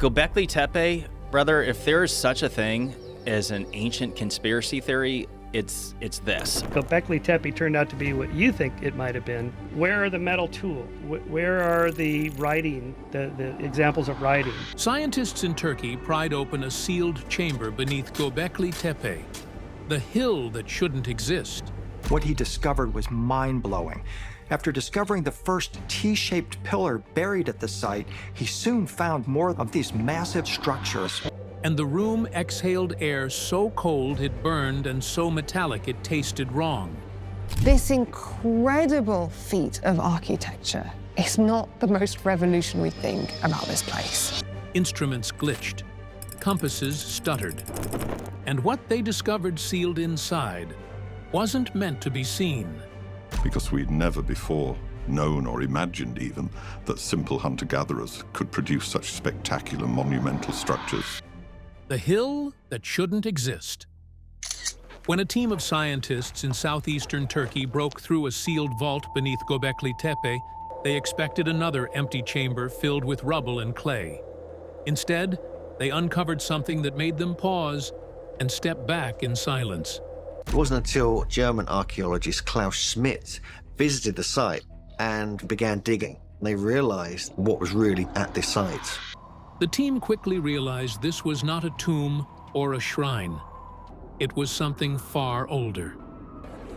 Gobekli Tepe, brother, if there is such a thing as an ancient conspiracy theory, it's this. Göbekli Tepe turned out to be what you think it might have been. Where are the metal tools? Where are the writing, the examples of writing? Scientists in Turkey pried open a sealed chamber beneath Gobekli Tepe, the hill that shouldn't exist. What he discovered was mind-blowing. After discovering the first T-shaped pillar buried at the site, he soon found more of these massive structures. And the room exhaled air so cold it burned and so metallic it tasted wrong. This incredible feat of architecture is not the most revolutionary thing about this place. Instruments glitched, compasses stuttered, and what they discovered sealed inside wasn't meant to be seen. Because we'd never before known or imagined even that simple hunter-gatherers could produce such spectacular monumental structures. The hill that shouldn't exist. When a team of scientists in southeastern Turkey broke through a sealed vault beneath Gobekli Tepe, they expected another empty chamber filled with rubble and clay. Instead, they uncovered something that made them pause and step back in silence. It wasn't until German archaeologist Klaus Schmidt visited the site and began digging. They realized what was really at this site. The team quickly realized this was not a tomb or a shrine. It was something far older.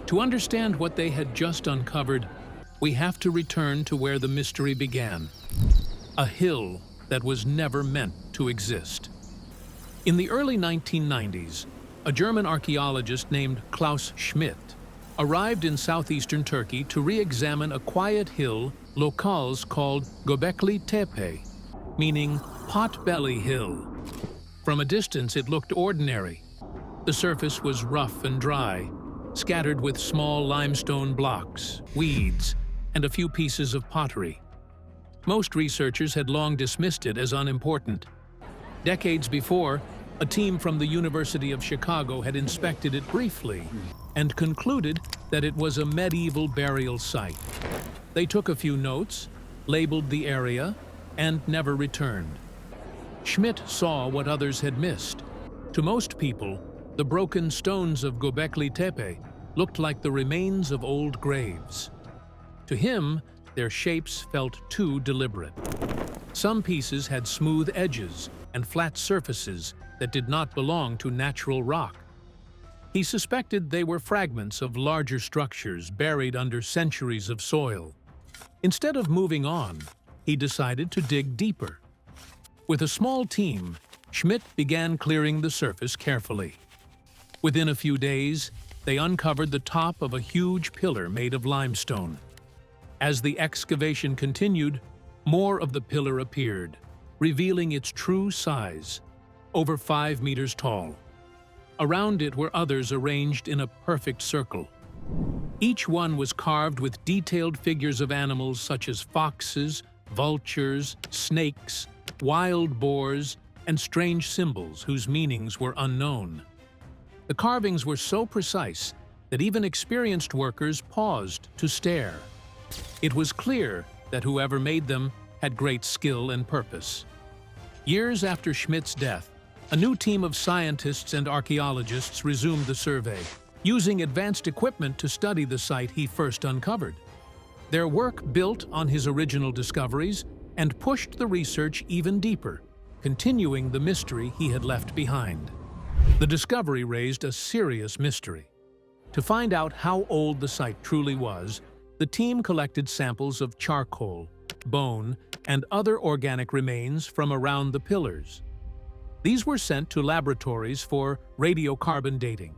To understand what they had just uncovered, we have to return to where the mystery began. A hill that was never meant to exist. In the early 1990s, a German archaeologist named Klaus Schmidt arrived in southeastern Turkey to re-examine a quiet hill locals called Gobekli Tepe, meaning Potbelly Hill. From a distance, it looked ordinary. The surface was rough and dry, scattered with small limestone blocks, weeds, and a few pieces of pottery. Most researchers had long dismissed it as unimportant. Decades before, a team from the University of Chicago had inspected it briefly and concluded that it was a medieval burial site. They took a few notes, labeled the area, and never returned. Schmidt saw what others had missed. To most people, the broken stones of Gobekli Tepe looked like the remains of old graves. To him, their shapes felt too deliberate. Some pieces had smooth edges and flat surfaces that did not belong to natural rock. He suspected they were fragments of larger structures buried under centuries of soil. Instead of moving on, he decided to dig deeper. With a small team, Schmidt began clearing the surface carefully. Within a few days, they uncovered the top of a huge pillar made of limestone. As the excavation continued, more of the pillar appeared, revealing its true size, over 5 meters tall. Around it were others arranged in a perfect circle. Each one was carved with detailed figures of animals such as foxes, vultures, snakes, wild boars, and strange symbols whose meanings were unknown. The carvings were so precise that even experienced workers paused to stare. It was clear that whoever made them had great skill and purpose. Years after Schmidt's death, a new team of scientists and archaeologists resumed the survey, using advanced equipment to study the site he first uncovered. Their work built on his original discoveries and pushed the research even deeper, continuing the mystery he had left behind. The discovery raised a serious mystery. To find out how old the site truly was, the team collected samples of charcoal, bone, and other organic remains from around the pillars. These were sent to laboratories for radiocarbon dating,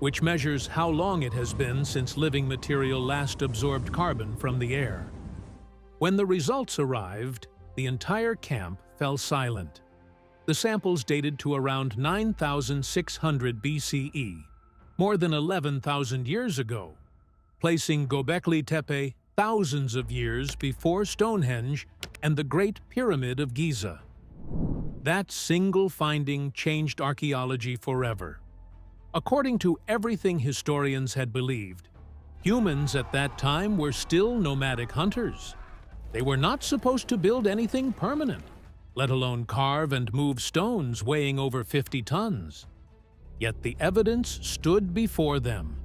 which measures how long it has been since living material last absorbed carbon from the air. When the results arrived, the entire camp fell silent. The samples dated to around 9,600 BCE, more than 11,000 years ago, placing Gobekli Tepe thousands of years before Stonehenge and the Great Pyramid of Giza. That single finding changed archaeology forever. According to everything historians had believed, humans at that time were still nomadic hunters. They were not supposed to build anything permanent. let alone carve and move stones weighing over 50 tons. Yet the evidence stood before them,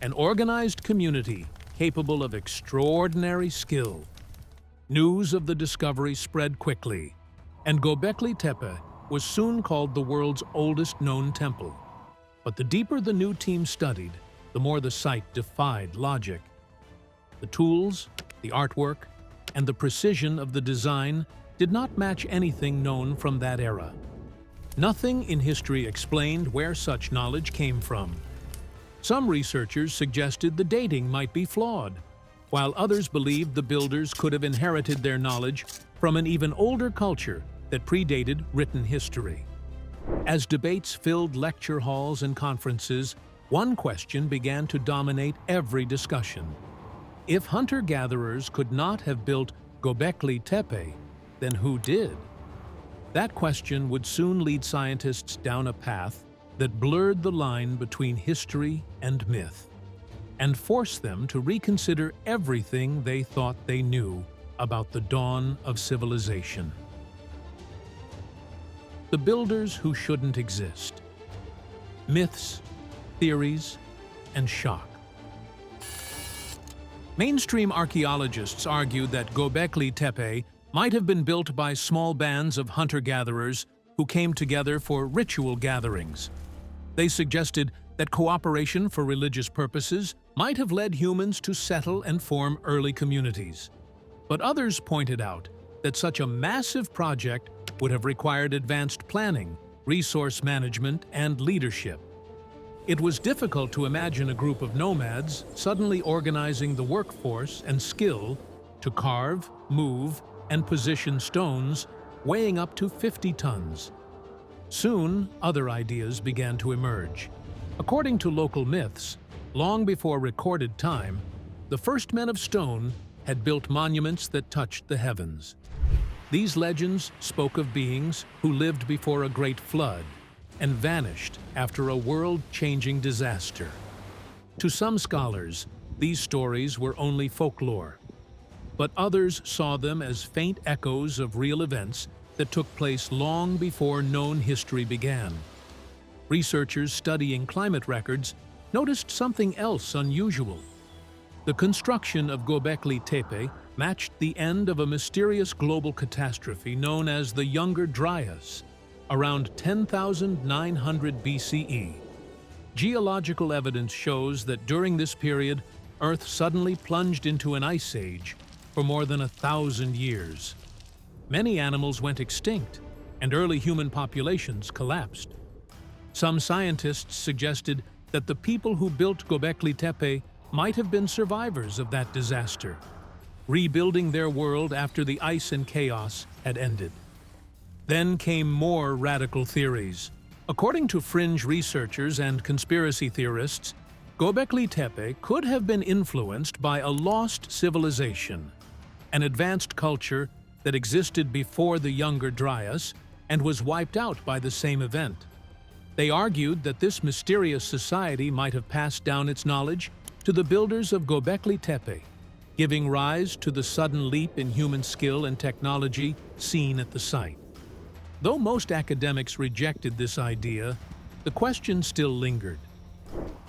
an organized community capable of extraordinary skill. News of the discovery spread quickly, and Gobekli Tepe was soon called the world's oldest known temple. But the deeper the new team studied, the more the site defied logic. The tools, the artwork, and the precision of the design did not match anything known from that era. Nothing in history explained where such knowledge came from. Some researchers suggested the dating might be flawed, while others believed the builders could have inherited their knowledge from an even older culture that predated written history. As debates filled lecture halls and conferences, one question began to dominate every discussion. If hunter-gatherers could not have built Gobekli Tepe, then who did? That question would soon lead scientists down a path that blurred the line between history and myth, and forced them to reconsider everything they thought they knew about the dawn of civilization. The builders who shouldn't exist. Myths, theories, and shock. Mainstream archaeologists argued that Gobekli Tepe might have been built by small bands of hunter-gatherers who came together for ritual gatherings. They suggested that cooperation for religious purposes might have led humans to settle and form early communities. But others pointed out that such a massive project would have required advanced planning, resource management, and leadership. It was difficult to imagine a group of nomads suddenly organizing the workforce and skill to carve, move, and position stones weighing up to 50 tons. Soon, other ideas began to emerge. According to local myths, long before recorded time, the first men of stone had built monuments that touched the heavens. These legends spoke of beings who lived before a great flood and vanished after a world-changing disaster. To some scholars, these stories were only folklore, but others saw them as faint echoes of real events that took place long before known history began. Researchers studying climate records noticed something else unusual. The construction of Gobekli Tepe matched the end of a mysterious global catastrophe known as the Younger Dryas, around 10,900 BCE. Geological evidence shows that during this period, Earth suddenly plunged into an ice age for more than 1,000 years. Many animals went extinct, and early human populations collapsed. Some scientists suggested that the people who built Gobekli Tepe might have been survivors of that disaster, rebuilding their world after the ice and chaos had ended. Then came more radical theories. According to fringe researchers and conspiracy theorists, Gobekli Tepe could have been influenced by a lost civilization, an advanced culture that existed before the Younger Dryas and was wiped out by the same event. They argued that this mysterious society might have passed down its knowledge to the builders of Gobekli Tepe, giving rise to the sudden leap in human skill and technology seen at the site. Though most academics rejected this idea, the question still lingered.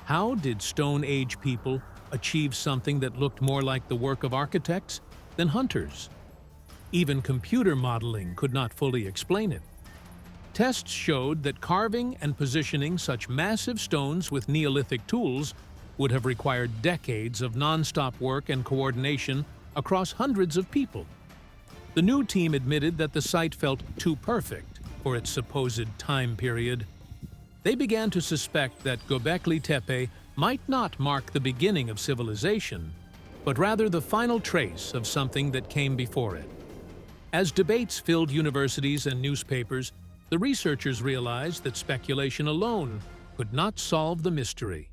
How did Stone Age people achieve something that looked more like the work of architects than hunters? Even computer modeling could not fully explain it. Tests showed that carving and positioning such massive stones with Neolithic tools would have required decades of non-stop work and coordination across hundreds of people. The new team admitted that the site felt too perfect for its supposed time period. They began to suspect that Gobekli Tepe might not mark the beginning of civilization, but rather the final trace of something that came before it. As debates filled universities and newspapers, the researchers realized that speculation alone could not solve the mystery.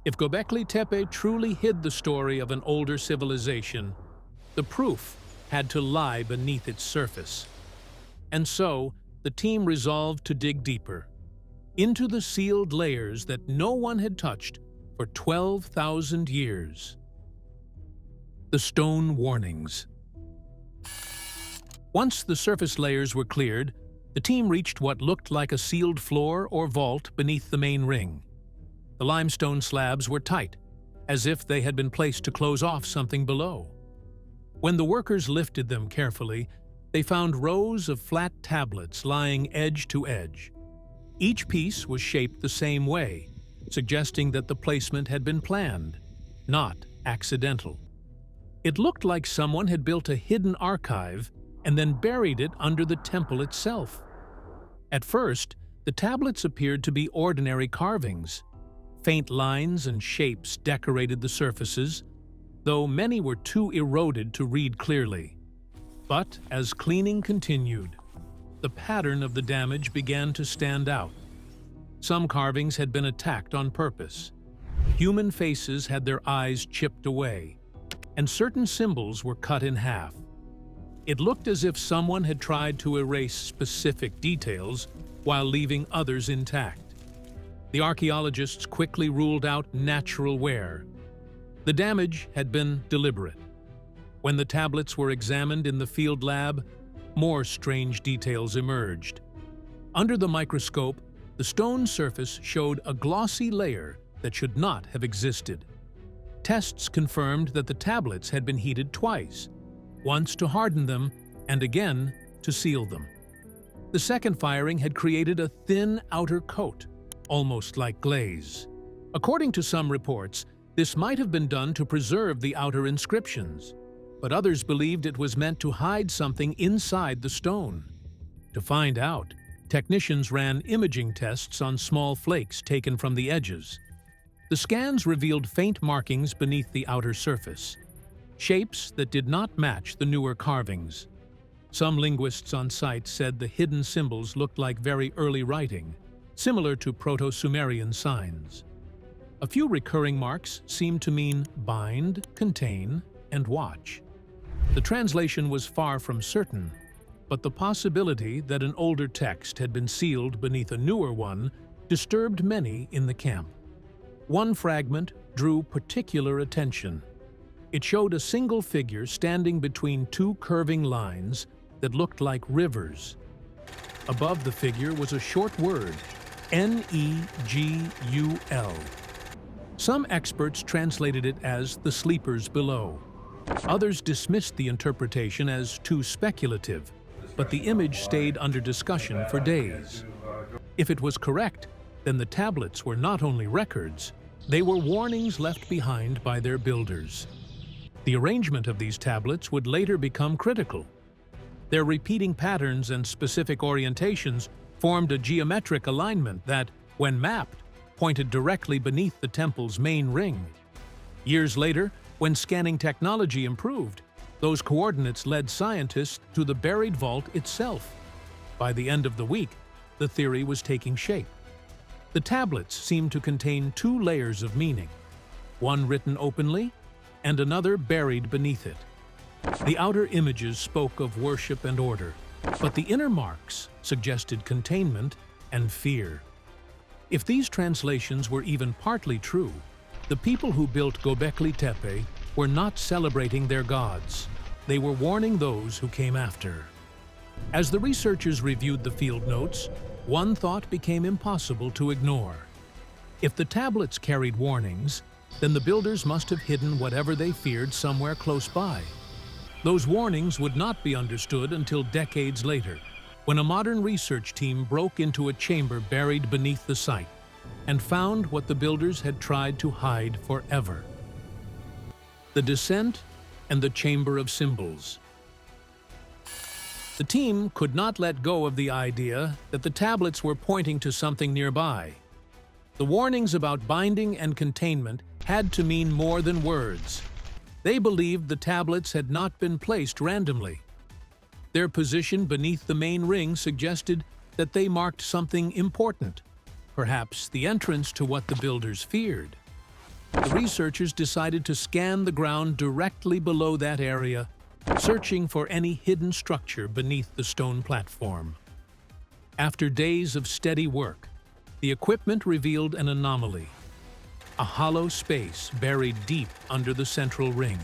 If Gobekli Tepe truly hid the story of an older civilization, the proof had to lie beneath its surface. And so, the team resolved to dig deeper, into the sealed layers that no one had touched for 12,000 years. The Stone Warnings. Once the surface layers were cleared, the team reached what looked like a sealed floor or vault beneath the main ring. The limestone slabs were tight, as if they had been placed to close off something below. When the workers lifted them carefully, they found rows of flat tablets lying edge to edge. Each piece was shaped the same way, suggesting that the placement had been planned, not accidental. It looked like someone had built a hidden archive and then buried it under the temple itself. At first, the tablets appeared to be ordinary carvings. Faint lines and shapes decorated the surfaces, though many were too eroded to read clearly. But as cleaning continued, the pattern of the damage began to stand out. Some carvings had been attacked on purpose. Human faces had their eyes chipped away, and certain symbols were cut in half. It looked as if someone had tried to erase specific details while leaving others intact. The archaeologists quickly ruled out natural wear. The damage had been deliberate. When the tablets were examined in the field lab, more strange details emerged. Under the microscope, the stone surface showed a glossy layer that should not have existed. Tests confirmed that the tablets had been heated twice, once to harden them and again to seal them. The second firing had created a thin outer coat, almost like glaze. According to some reports, this might have been done to preserve the outer inscriptions, but others believed it was meant to hide something inside the stone. To find out, technicians ran imaging tests on small flakes taken from the edges. The scans revealed faint markings beneath the outer surface, shapes that did not match the newer carvings. Some linguists on site said the hidden symbols looked like very early writing, similar to Proto-Sumerian signs. A few recurring marks seemed to mean bind, contain, and watch. The translation was far from certain, but the possibility that an older text had been sealed beneath a newer one disturbed many in the camp. One fragment drew particular attention. It showed a single figure standing between two curving lines that looked like rivers. Above the figure was a short word, Negul. Some experts translated it as the sleepers below. Others dismissed the interpretation as too speculative, but the image stayed under discussion for days. If it was correct, then the tablets were not only records, they were warnings left behind by their builders. The arrangement of these tablets would later become critical. Their repeating patterns and specific orientations formed a geometric alignment that, when mapped, pointed directly beneath the temple's main ring. Years later, when scanning technology improved, those coordinates led scientists to the buried vault itself. By the end of the week, the theory was taking shape. The tablets seemed to contain two layers of meaning, one written openly and another buried beneath it. The outer images spoke of worship and order, but the inner marks suggested containment and fear. If these translations were even partly true, the people who built Gobekli Tepe were not celebrating their gods. They were warning those who came after. As the researchers reviewed the field notes, one thought became impossible to ignore. If the tablets carried warnings, then the builders must have hidden whatever they feared somewhere close by. Those warnings would not be understood until decades later, when a modern research team broke into a chamber buried beneath the site and found what the builders had tried to hide forever: the descent and the Chamber of Symbols. The team could not let go of the idea that the tablets were pointing to something nearby. The warnings about binding and containment had to mean more than words. They believed the tablets had not been placed randomly. Their position beneath the main ring suggested that they marked something important, perhaps the entrance to what the builders feared. The researchers decided to scan the ground directly below that area, searching for any hidden structure beneath the stone platform. After days of steady work, the equipment revealed an anomaly: a hollow space buried deep under the central ring.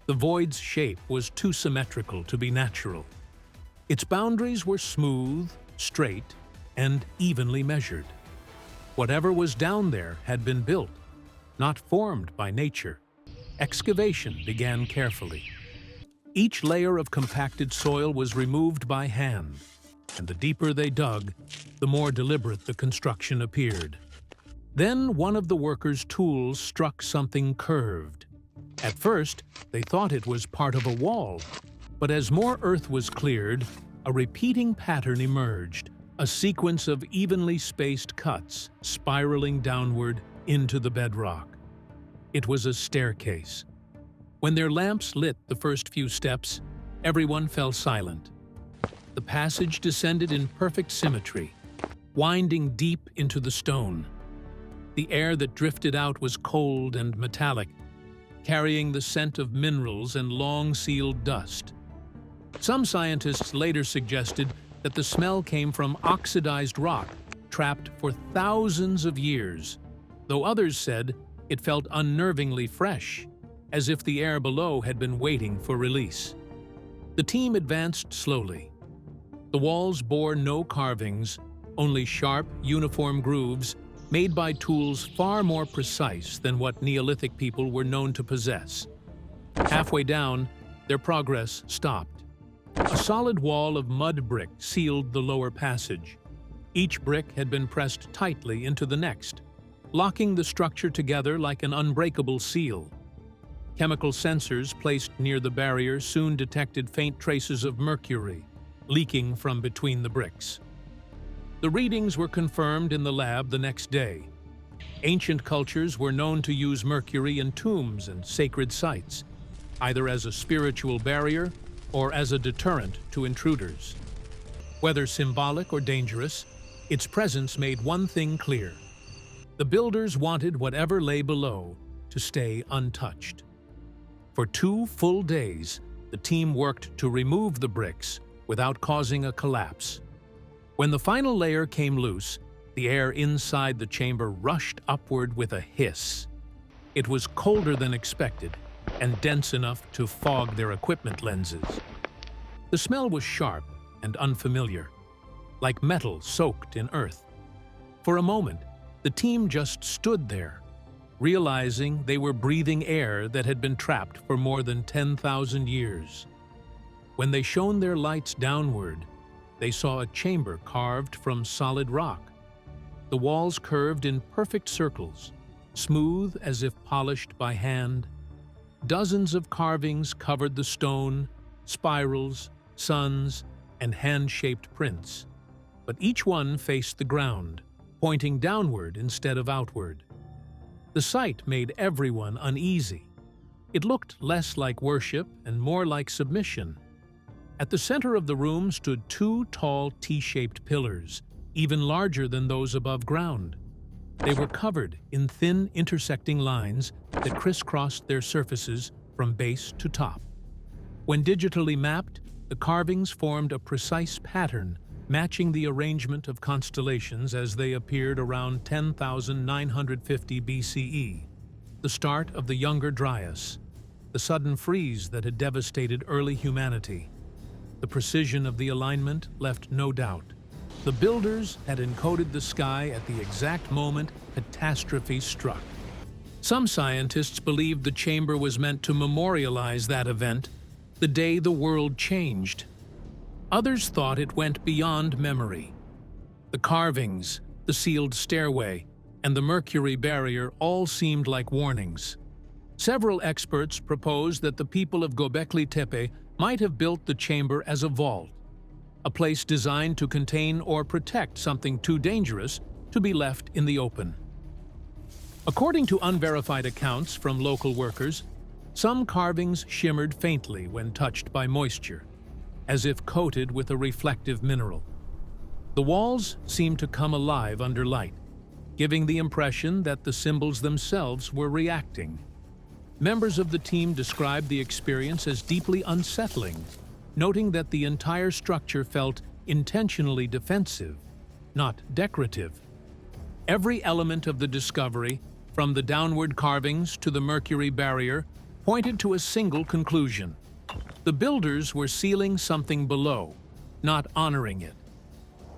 The void's shape was too symmetrical to be natural. Its boundaries were smooth, straight, and evenly measured. Whatever was down there had been built, not formed by nature. Excavation began carefully. Each layer of compacted soil was removed by hand, and the deeper they dug, the more deliberate the construction appeared. Then one of the workers' tools struck something curved. At first, they thought it was part of a wall, but as more earth was cleared, a repeating pattern emerged, a sequence of evenly spaced cuts spiraling downward into the bedrock. It was a staircase. When their lamps lit the first few steps, everyone fell silent. The passage descended in perfect symmetry, winding deep into the stone. The air that drifted out was cold and metallic, carrying the scent of minerals and long-sealed dust. Some scientists later suggested that the smell came from oxidized rock trapped for thousands of years, though others said it felt unnervingly fresh, as if the air below had been waiting for release. The team advanced slowly. The walls bore no carvings, only sharp, uniform grooves made by tools far more precise than what Neolithic people were known to possess. Halfway down, their progress stopped. A solid wall of mud brick sealed the lower passage. Each brick had been pressed tightly into the next, locking the structure together like an unbreakable seal. Chemical sensors placed near the barrier soon detected faint traces of mercury leaking from between the bricks. The readings were confirmed in the lab the next day. Ancient cultures were known to use mercury in tombs and sacred sites, either as a spiritual barrier or as a deterrent to intruders. Whether symbolic or dangerous, its presence made one thing clear. The builders wanted whatever lay below to stay untouched. For 2 full days, the team worked to remove the bricks without causing a collapse. When the final layer came loose, the air inside the chamber rushed upward with a hiss. It was colder than expected and dense enough to fog their equipment lenses. The smell was sharp and unfamiliar, like metal soaked in earth. For a moment, the team just stood there, realizing they were breathing air that had been trapped for more than 10,000 years. When they shone their lights downward, they saw a chamber carved from solid rock. The walls curved in perfect circles, smooth as if polished by hand. Dozens of carvings covered the stone, spirals, suns, and hand-shaped prints, but each one faced the ground, pointing downward instead of outward. The sight made everyone uneasy. It looked less like worship and more like submission. At the center of the room stood 2 tall T-shaped pillars, even larger than those above ground. They were covered in thin intersecting lines that crisscrossed their surfaces from base to top. When digitally mapped, the carvings formed a precise pattern matching the arrangement of constellations as they appeared around 10,950 BCE, the start of the Younger Dryas, the sudden freeze that had devastated early humanity. The precision of the alignment left no doubt. The builders had encoded the sky at the exact moment catastrophe struck. Some scientists believed the chamber was meant to memorialize that event, the day the world changed. Others thought it went beyond memory. The carvings, the sealed stairway, and the mercury barrier all seemed like warnings. Several experts proposed that the people of Göbekli Tepe might have built the chamber as a vault, a place designed to contain or protect something too dangerous to be left in the open. According to unverified accounts from local workers, some carvings shimmered faintly when touched by moisture, as if coated with a reflective mineral. The walls seemed to come alive under light, giving the impression that the symbols themselves were reacting. Members of the team described the experience as deeply unsettling, noting that the entire structure felt intentionally defensive, not decorative. Every element of the discovery, from the downward carvings to the mercury barrier, pointed to a single conclusion. The builders were sealing something below, not honoring it.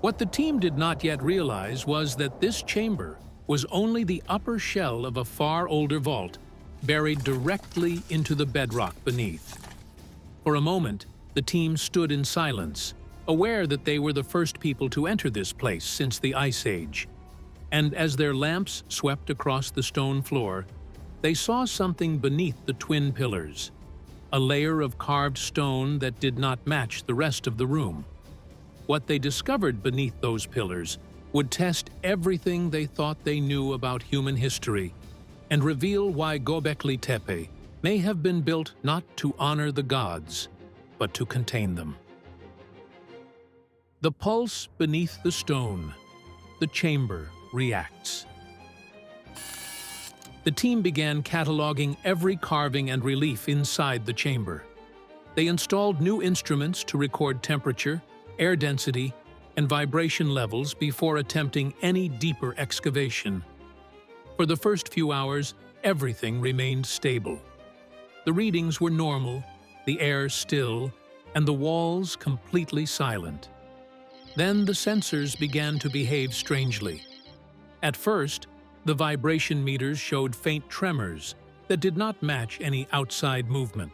What the team did not yet realize was that this chamber was only the upper shell of a far older vault, buried directly into the bedrock beneath. For a moment, the team stood in silence, aware that they were the first people to enter this place since the Ice Age. And as their lamps swept across the stone floor, they saw something beneath the twin pillars, a layer of carved stone that did not match the rest of the room. What they discovered beneath those pillars would test everything they thought they knew about human history and reveal why Göbekli Tepe may have been built not to honor the gods, but to contain them. The pulse beneath the stone, the chamber reacts. The team began cataloging every carving and relief inside the chamber. They installed new instruments to record temperature, air density, and vibration levels before attempting any deeper excavation. For the first few hours, everything remained stable. The readings were normal, the air still, and the walls completely silent. Then the sensors began to behave strangely. At first, the vibration meters showed faint tremors that did not match any outside movement.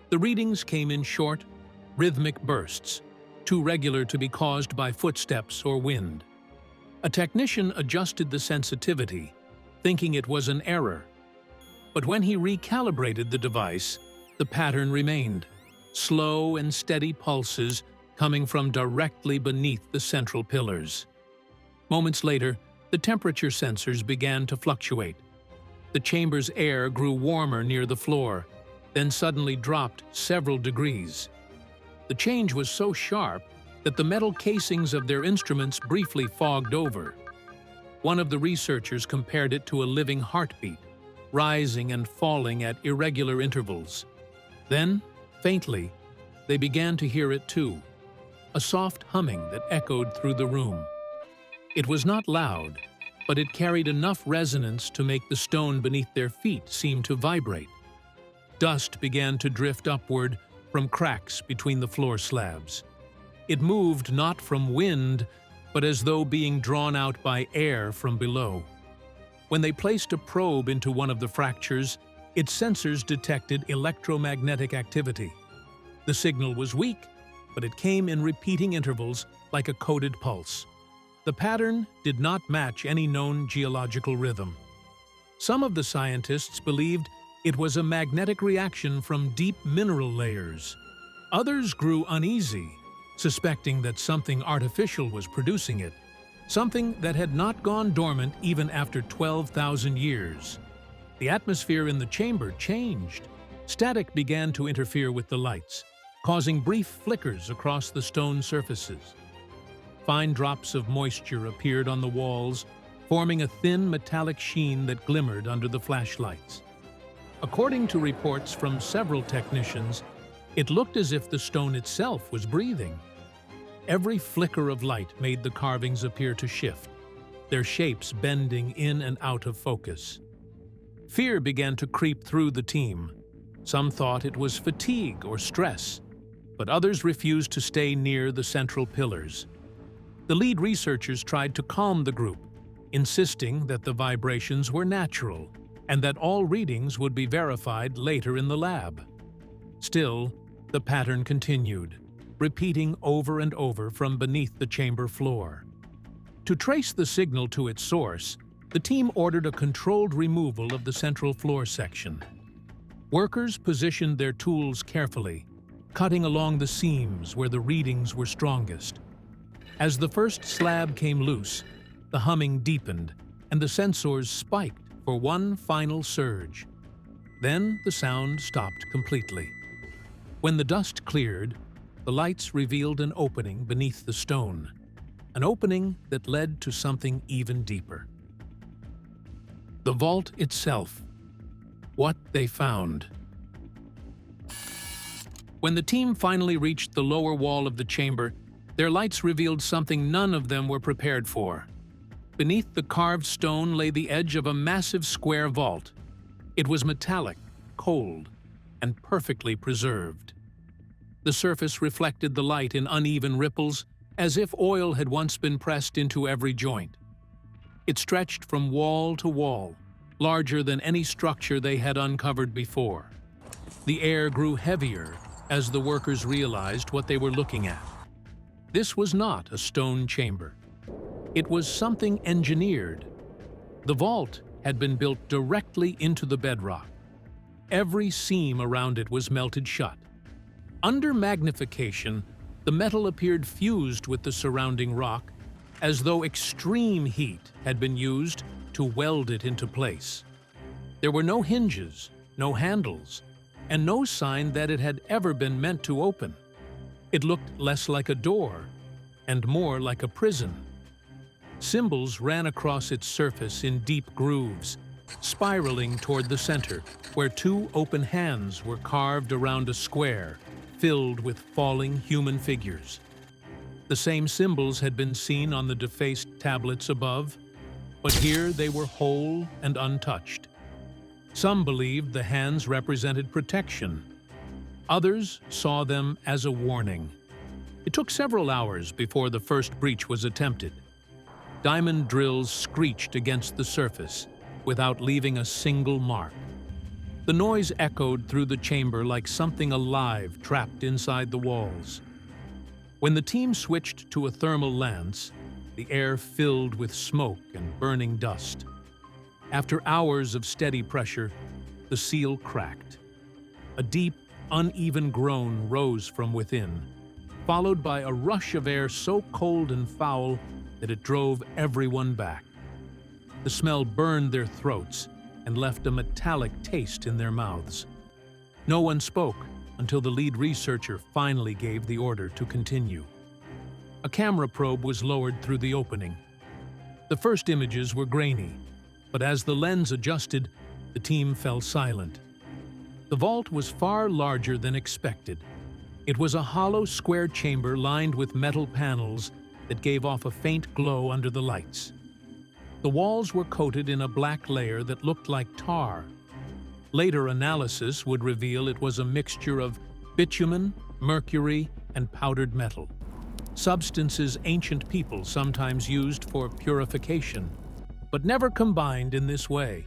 The readings came in short, rhythmic bursts, too regular to be caused by footsteps or wind. A technician adjusted the sensitivity, thinking it was an error. But when he recalibrated the device, the pattern remained, slow and steady pulses coming from directly beneath the central pillars. Moments later, the temperature sensors began to fluctuate. The chamber's air grew warmer near the floor, then suddenly dropped several degrees. The change was so sharp that the metal casings of their instruments briefly fogged over. One of the researchers compared it to a living heartbeat, rising and falling at irregular intervals. Then, faintly, they began to hear it too, a soft humming that echoed through the room. It was not loud, but it carried enough resonance to make the stone beneath their feet seem to vibrate. Dust began to drift upward from cracks between the floor slabs. It moved not from wind, but as though being drawn out by air from below. When they placed a probe into one of the fractures, its sensors detected electromagnetic activity. The signal was weak, but it came in repeating intervals like a coded pulse. The pattern did not match any known geological rhythm. Some of the scientists believed it was a magnetic reaction from deep mineral layers. Others grew uneasy, suspecting that something artificial was producing it, something that had not gone dormant even after 12,000 years. The atmosphere in the chamber changed. Static began to interfere with the lights, causing brief flickers across the stone surfaces. Fine drops of moisture appeared on the walls, forming a thin metallic sheen that glimmered under the flashlights. According to reports from several technicians, it looked as if the stone itself was breathing. Every flicker of light made the carvings appear to shift, their shapes bending in and out of focus. Fear began to creep through the team. Some thought it was fatigue or stress, but others refused to stay near the central pillars. The lead researchers tried to calm the group, insisting that the vibrations were natural and that all readings would be verified later in the lab. Still, the pattern continued, repeating over and over from beneath the chamber floor. To trace the signal to its source, the team ordered a controlled removal of the central floor section. Workers positioned their tools carefully, cutting along the seams where the readings were strongest. As the first slab came loose, the humming deepened and the sensors spiked for one final surge. Then the sound stopped completely. When the dust cleared, the lights revealed an opening beneath the stone, an opening that led to something even deeper. The vault itself. What they found. When the team finally reached the lower wall of the chamber, their lights revealed something none of them were prepared for. Beneath the carved stone lay the edge of a massive square vault. It was metallic, cold, and perfectly preserved. The surface reflected the light in uneven ripples, as if oil had once been pressed into every joint. It stretched from wall to wall, larger than any structure they had uncovered before. The air grew heavier as the workers realized what they were looking at. This was not a stone chamber. It was something engineered. The vault had been built directly into the bedrock. Every seam around it was melted shut. Under magnification, the metal appeared fused with the surrounding rock, as though extreme heat had been used to weld it into place. There were no hinges, no handles, and no sign that it had ever been meant to open. It looked less like a door and more like a prison. Symbols ran across its surface in deep grooves, spiraling toward the center, where two open hands were carved around a square filled with falling human figures. The same symbols had been seen on the defaced tablets above, but here they were whole and untouched. Some believed the hands represented protection. Others saw them as a warning. It took several hours before the first breach was attempted. Diamond drills screeched against the surface without leaving a single mark. The noise echoed through the chamber like something alive trapped inside the walls. When the team switched to a thermal lance, the air filled with smoke and burning dust. After hours of steady pressure, the seal cracked. A deep, uneven groan rose from within, followed by a rush of air so cold and foul that it drove everyone back. The smell burned their throats and left a metallic taste in their mouths. No one spoke until the lead researcher finally gave the order to continue. A camera probe was lowered through the opening. The first images were grainy, but as the lens adjusted, the team fell silent. The vault was far larger than expected. It was a hollow square chamber lined with metal panels that gave off a faint glow under the lights. The walls were coated in a black layer that looked like tar. Later analysis would reveal it was a mixture of bitumen, mercury, and powdered metal, substances ancient people sometimes used for purification, but never combined in this way.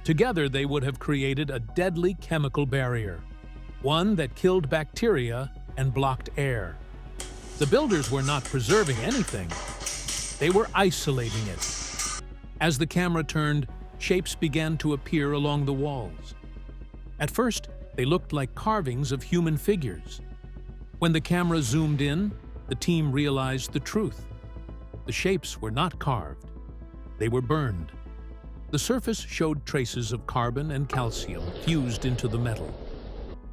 Together they would have created a deadly chemical barrier, one that killed bacteria and blocked air. The builders were not preserving anything. They were isolating it. As the camera turned, shapes began to appear along the walls. At first, they looked like carvings of human figures. When the camera zoomed in, the team realized the truth. The shapes were not carved. They were burned. The surface showed traces of carbon and calcium fused into the metal.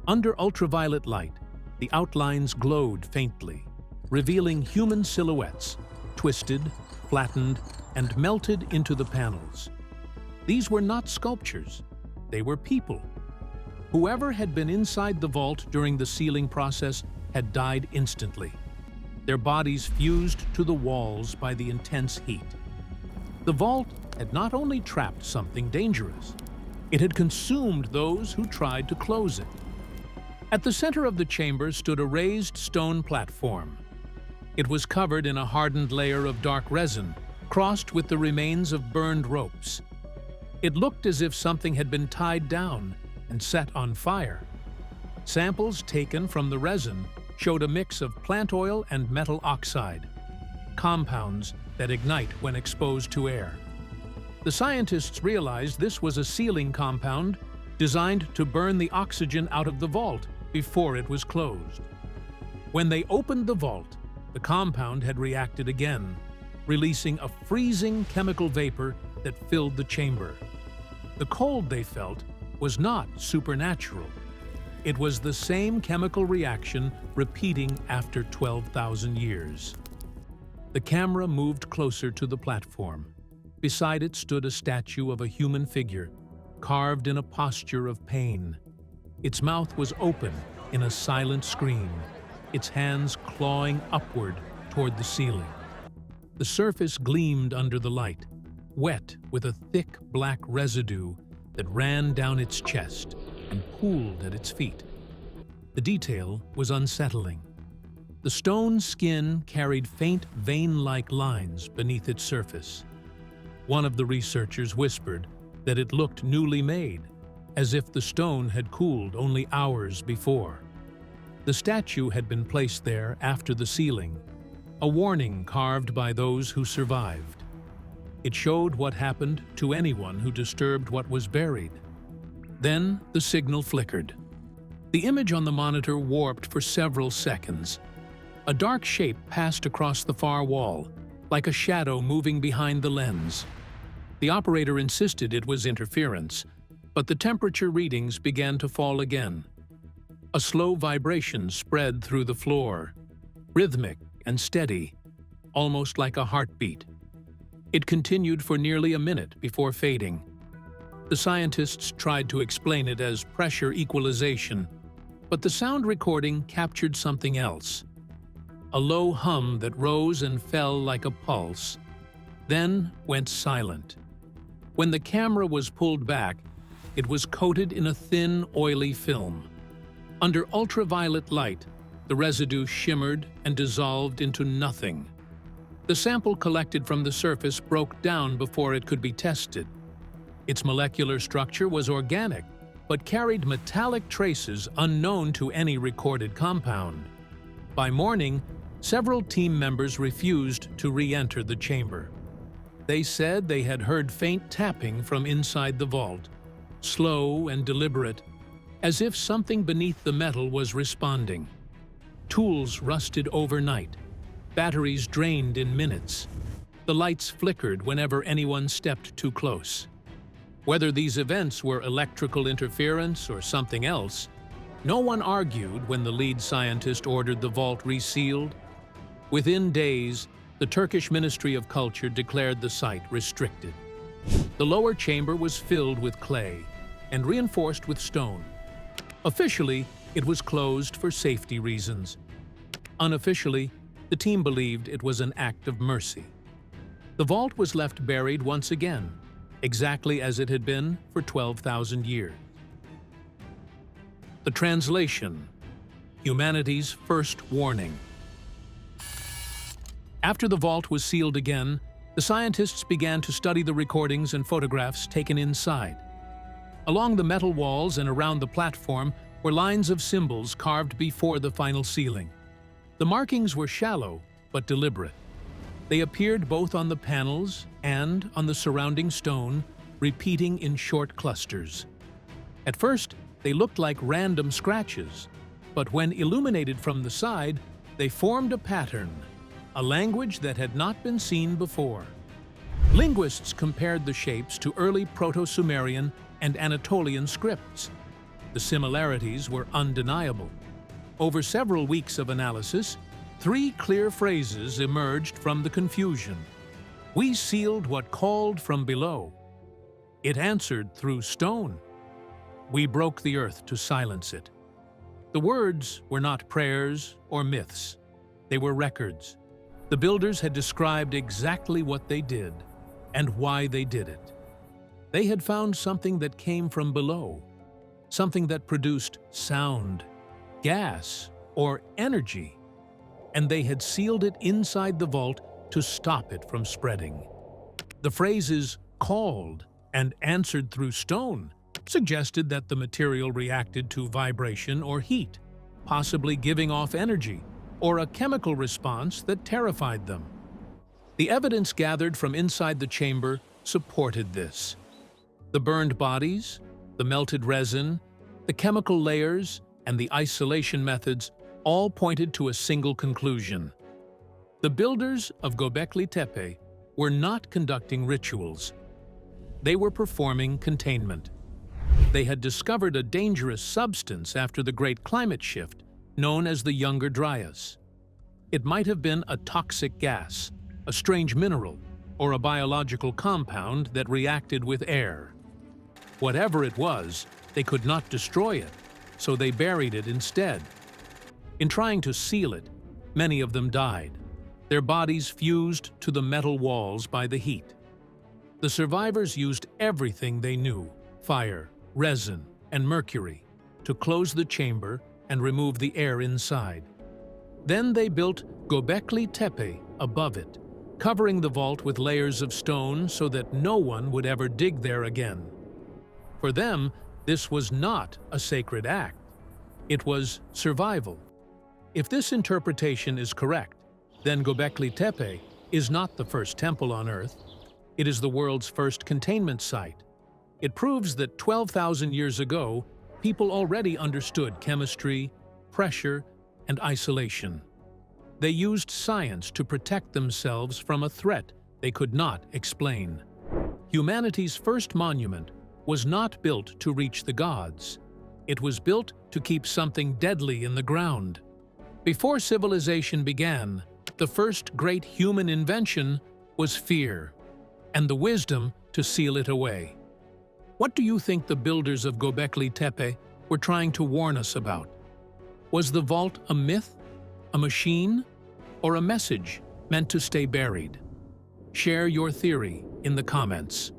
Under ultraviolet light, the outlines glowed faintly, revealing human silhouettes, twisted, flattened, and melted into the panels. These were not sculptures. They were people. Whoever had been inside the vault during the sealing process had died instantly, their bodies fused to the walls by the intense heat. The vault had not only trapped something dangerous, it had consumed those who tried to close it. At the center of the chamber stood a raised stone platform. It was covered in a hardened layer of dark resin, crossed with the remains of burned ropes. It looked as if something had been tied down and set on fire. Samples taken from the resin showed a mix of plant oil and metal oxide, compounds that ignite when exposed to air. The scientists realized this was a sealing compound designed to burn the oxygen out of the vault before it was closed. When they opened the vault, the compound had reacted again, releasing a freezing chemical vapor that filled the chamber. The cold they felt was not supernatural. It was the same chemical reaction repeating after 12,000 years. The camera moved closer to the platform. Beside it stood a statue of a human figure, carved in a posture of pain. Its mouth was open in a silent scream, its hands clawing upward toward the ceiling. The surface gleamed under the light, wet with a thick black residue that ran down its chest and pooled at its feet. The detail was unsettling. The stone skin carried faint vein-like lines beneath its surface. One of the researchers whispered that it looked newly made, as if the stone had cooled only hours before. The statue had been placed there after the sealing, a warning carved by those who survived. It showed what happened to anyone who disturbed what was buried. Then the signal flickered. The image on the monitor warped for several seconds. A dark shape passed across the far wall, like a shadow moving behind the lens. The operator insisted it was interference, but the temperature readings began to fall again. A slow vibration spread through the floor, rhythmic and steady, almost like a heartbeat. It continued for nearly a minute before fading. The scientists tried to explain it as pressure equalization, but the sound recording captured something else. A low hum that rose and fell like a pulse, then went silent. When the camera was pulled back, it was coated in a thin, oily film. Under ultraviolet light, the residue shimmered and dissolved into nothing. The sample collected from the surface broke down before it could be tested. Its molecular structure was organic, but carried metallic traces unknown to any recorded compound. By morning, several team members refused to re-enter the chamber. They said they had heard faint tapping from inside the vault, slow and deliberate, as if something beneath the metal was responding. Tools rusted overnight, batteries drained in minutes. The lights flickered whenever anyone stepped too close. Whether these events were electrical interference or something else, no one argued when the lead scientist ordered the vault resealed. Within days, the Turkish Ministry of Culture declared the site restricted. The lower chamber was filled with clay and reinforced with stone. Officially, it was closed for safety reasons. Unofficially, the team believed it was an act of mercy. The vault was left buried once again, exactly as it had been for 12,000 years. The translation: humanity's first warning. After the vault was sealed again, the scientists began to study the recordings and photographs taken inside. Along the metal walls and around the platform were lines of symbols carved before the final sealing. The markings were shallow but deliberate. They appeared both on the panels and on the surrounding stone, repeating in short clusters. At first, they looked like random scratches, but when illuminated from the side, they formed a pattern, a language that had not been seen before. Linguists compared the shapes to early Proto-Sumerian and Anatolian scripts. The similarities were undeniable. Over several weeks of analysis, 3 clear phrases emerged from the confusion. We sealed what called from below. It answered through stone. We broke the earth to silence it. The words were not prayers or myths. They were records. The builders had described exactly what they did and why they did it. They had found something that came from below, something that produced sound, gas, or energy, and they had sealed it inside the vault to stop it from spreading. The phrases "called" and "answered through stone" suggested that the material reacted to vibration or heat, possibly giving off energy, or a chemical response that terrified them. The evidence gathered from inside the chamber supported this. The burned bodies, the melted resin, the chemical layers, and the isolation methods all pointed to a single conclusion. The builders of Göbekli Tepe were not conducting rituals. They were performing containment. They had discovered a dangerous substance after the Great Climate Shift, known as the Younger Dryas. It might have been a toxic gas, a strange mineral, or a biological compound that reacted with air. Whatever it was, they could not destroy it, so they buried it instead. In trying to seal it, many of them died, their bodies fused to the metal walls by the heat. The survivors used everything they knew, fire, resin, and mercury, to close the chamber and remove the air inside. Then they built Gobekli Tepe above it, covering the vault with layers of stone so that no one would ever dig there again. For them, this was not a sacred act. It was survival. If this interpretation is correct, then Gobekli Tepe is not the first temple on Earth. It is the world's first containment site. It proves that 12,000 years ago, people already understood chemistry, pressure, and isolation. They used science to protect themselves from a threat they could not explain. Humanity's first monument was not built to reach the gods. It was built to keep something deadly in the ground. Before civilization began, the first great human invention was fear, and the wisdom to seal it away. What do you think the builders of Gobekli Tepe were trying to warn us about? Was the vault a myth, a machine, or a message meant to stay buried? Share your theory in the comments.